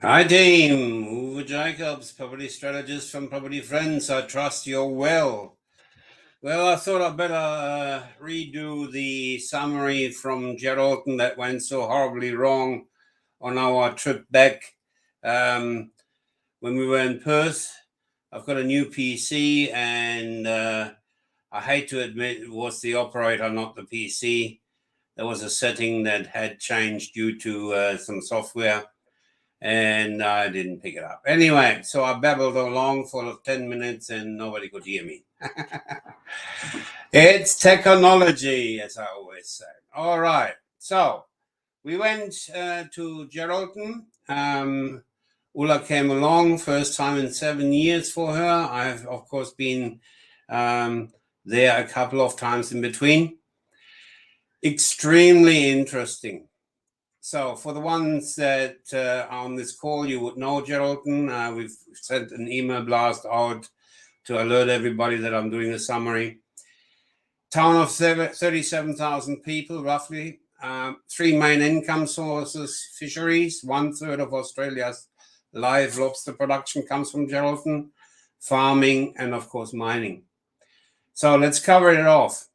Hi team, Uwe Jacobs, property strategist from Property Friends. I trust you're well. Well, I thought I'd better redo the summary from Geraldton that went so horribly wrong on our trip back when we were in Perth. I've got a new PC and I hate to admit it was the operator, not the PC. There was a setting that had changed due to some software and I didn't pick it up. Anyway, so I babbled along for 10 minutes and nobody could hear me. It's technology, as I always say. All right, so we went to Geraldton. Ulla came along, first time in 7 years for her. I've, of course, been there a couple of times in between. Extremely interesting. So for the ones that are on this call, you would know Geraldton. We've sent an email blast out to alert everybody that I'm doing a summary. Town of 37,000 people, roughly. Three main income sources: fisheries. 1/3 of Australia's live lobster production comes from Geraldton. Farming and, of course, mining. So let's cover it off.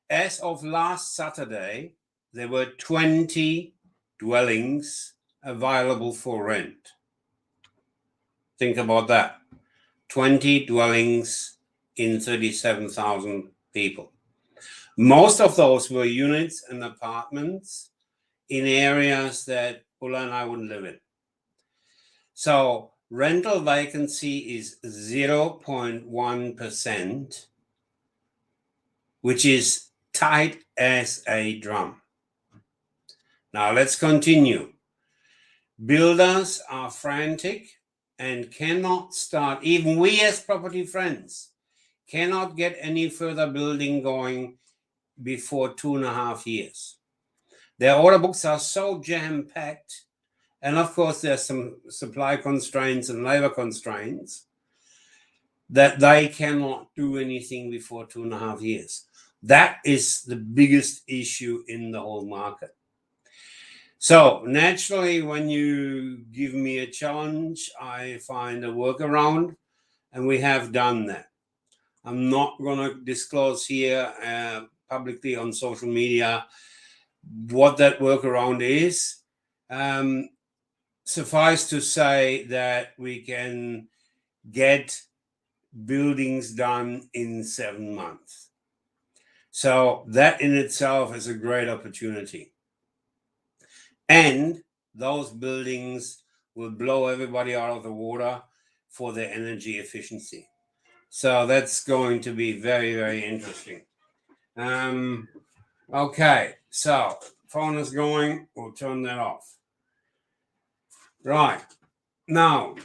As of last Saturday, there were 20 dwellings available for rent. Think about that. 20 dwellings in 37,000 people. Most of those were units and apartments in areas that Ulla and I wouldn't live in. So rental vacancy is 0.1%, which is tight as a drum. Now let's continue. Builders are frantic and cannot start, even we as Property Friends, cannot get any further building going before 2.5 years. Their order books are so jam-packed, and of course there's some supply constraints and labor constraints, that they cannot do anything before 2.5 years. That is the biggest issue in the whole market. So naturally, when you give me a challenge, I find a workaround, and we have done that. I'm not going to disclose here publicly on social media what that workaround is. Suffice to say that we can get buildings done in 7 months. So that in itself is a great opportunity. And those buildings will blow everybody out of the water for their energy efficiency. So that's going to be very, very interesting. Okay, so phone is going. We'll turn that off. Right. Now,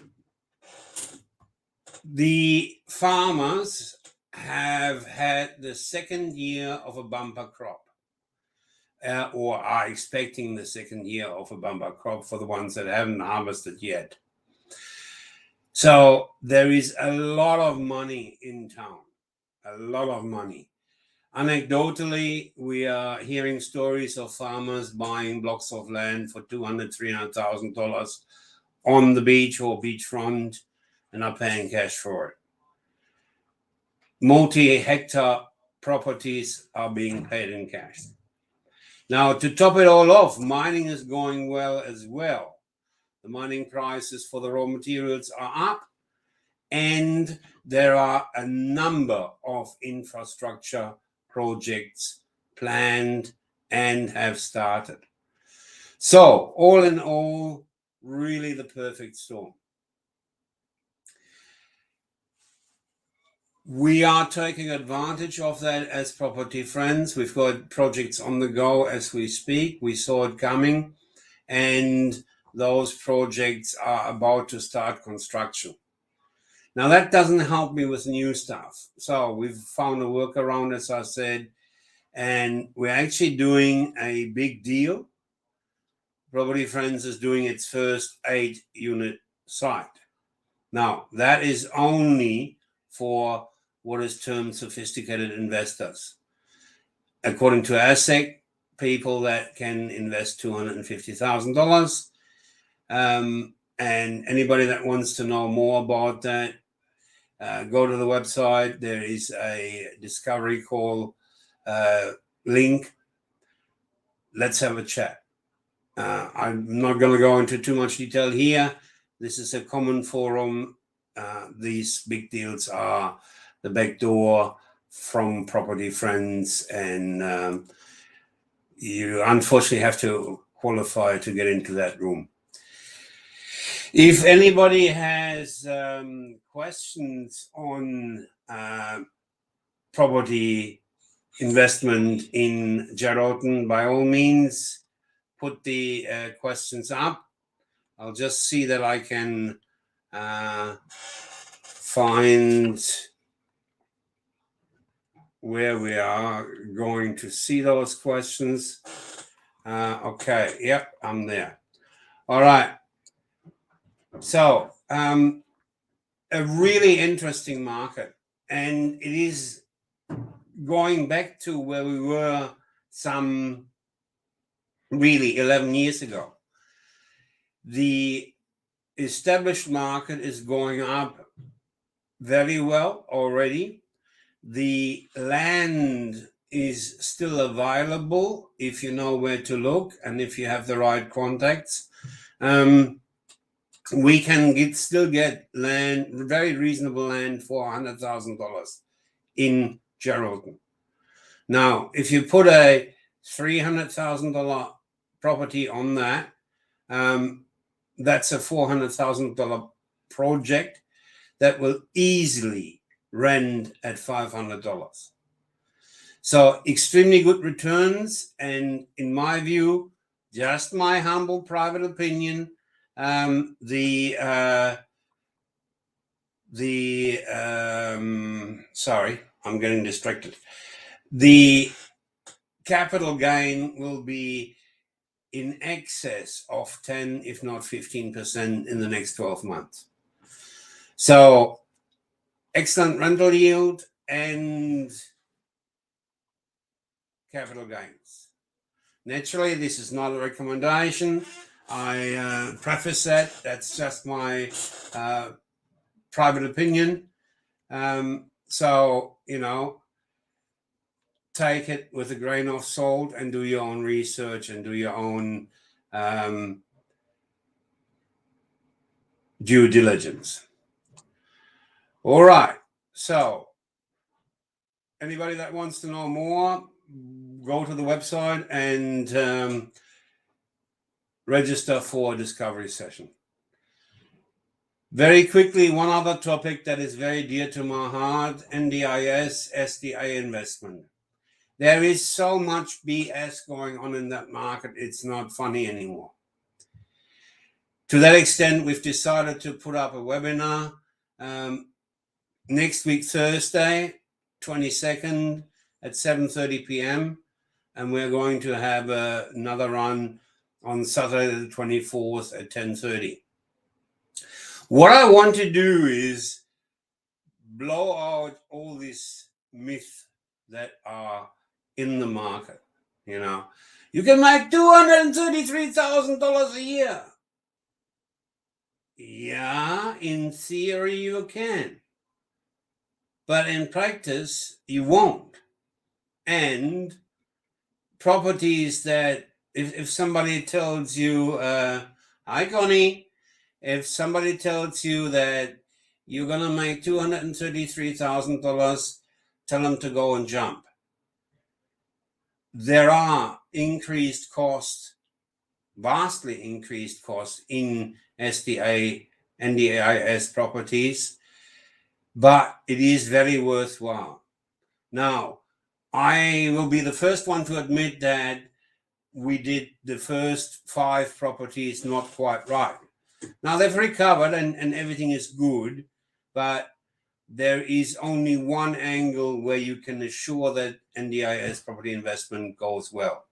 the farmers have had the second year of a bumper crop. Or are expecting the second year of a bumper crop for the ones that haven't harvested yet. So there is a lot of money in town, a lot of money. Anecdotally, we are hearing stories of farmers buying blocks of land for $200,000, $300,000 on the beach or beachfront and are paying cash for it. Multi-hectare properties are being paid in cash. Now, to top it all off, mining is going well as well. The mining prices for the raw materials are up, and there are a number of infrastructure projects planned and have started. So, all in all, really the perfect storm. We are taking advantage of that as Property Friends. We've got projects on the go as we speak. We saw it coming, and those projects are about to start construction. Now, that doesn't help me with new stuff. So we've found a workaround, as I said, and we're actually doing a big deal. Property Friends is doing its first 8-unit site. Now, that is only for what is termed sophisticated investors. According to ASIC, people that can invest $250,000, And anybody that wants to know more about that, go to the website. There is a discovery call link. Let's have a chat. I'm not going to go into too much detail here. This is a common forum. These big deals are the back door from property friends, and you unfortunately have to qualify to get into that room. If anybody has questions on property investment in Geraldton, by all means, put the questions up. I'll just see that I can find where we are going to see those questions. Okay, yep, I'm there. All right. So, a really interesting market, and it is going back to where we were some really 11 years ago. The established market is going up very well already. The land is still available if you know where to look and if you have the right contacts. We can still get land, very reasonable land, for $100,000 in Geraldton. Now, if you put a $300,000 property on that, that's a $400,000 project that will easily rent at $500. So extremely good returns, and in my view, just my humble private opinion, sorry, I'm getting distracted. The capital gain will be in excess of 10, if not 15% in the next 12 months. So excellent rental yield and capital gains. Naturally, this is not a recommendation. I preface that. That's just my private opinion. So, take it with a grain of salt and do your own research and do your own due diligence. All right. So, anybody that wants to know more, go to the website and register for a discovery session. Very quickly, one other topic that is very dear to my heart: NDIS, SDA investment. There is so much BS going on in that market, it's not funny anymore. To that extent, we've decided to put up a webinar next week, Thursday, 22nd at 7:30 p.m. And we're going to have another run on Saturday the 24th at 10:30. What I want to do is blow out all these myths that are in the market. You can make $233,000 a year. Yeah, in theory you can. But in practice, you won't. And properties that, if somebody tells you, hi Connie, if somebody tells you that you're going to make $233,000, tell them to go and jump. There are increased costs, vastly increased costs in SDA and NDIS properties, but it is very worthwhile. Now, I will be the first one to admit that we did the first 5 properties not quite right. Now, they've recovered and everything is good, but there is only one angle where you can assure that NDIS property investment goes well.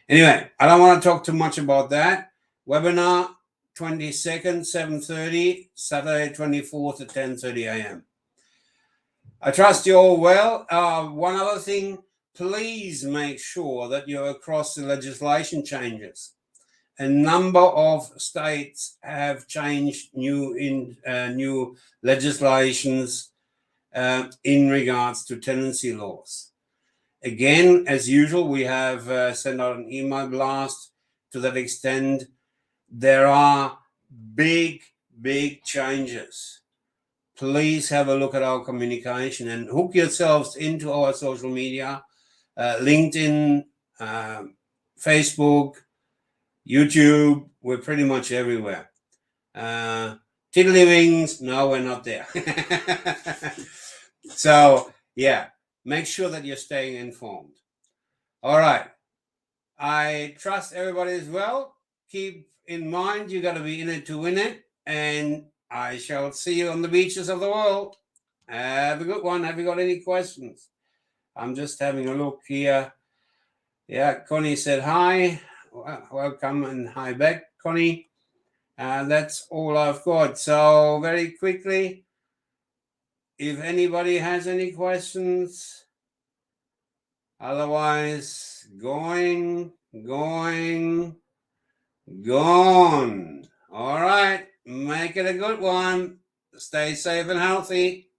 Anyway, I don't want to talk too much about that. Webinar 22nd, 7:30, Saturday 24th at 10:30 a.m. I trust you all well. One other thing, please make sure that you're across the legislation changes. a number of states have changed new legislations in regards to tenancy laws. Again, as usual, we have sent out an email blast to that extent. There are big changes. Please have a look at our communication and hook yourselves into our social media, LinkedIn, Facebook, YouTube. We're pretty much everywhere. Tiddlywings, no, we're not there. So, yeah, make sure that you're staying informed. All right. I trust everybody as well. Keep in mind, you got to be in it to win it. And I shall see you on the beaches of the world. Have a good one. Have you got any questions? I'm just having a look here. Yeah, Connie said hi. Welcome and hi back, Connie. That's all I've got. So very quickly, if anybody has any questions, otherwise, gone. All right, make it a good one. Stay safe and healthy.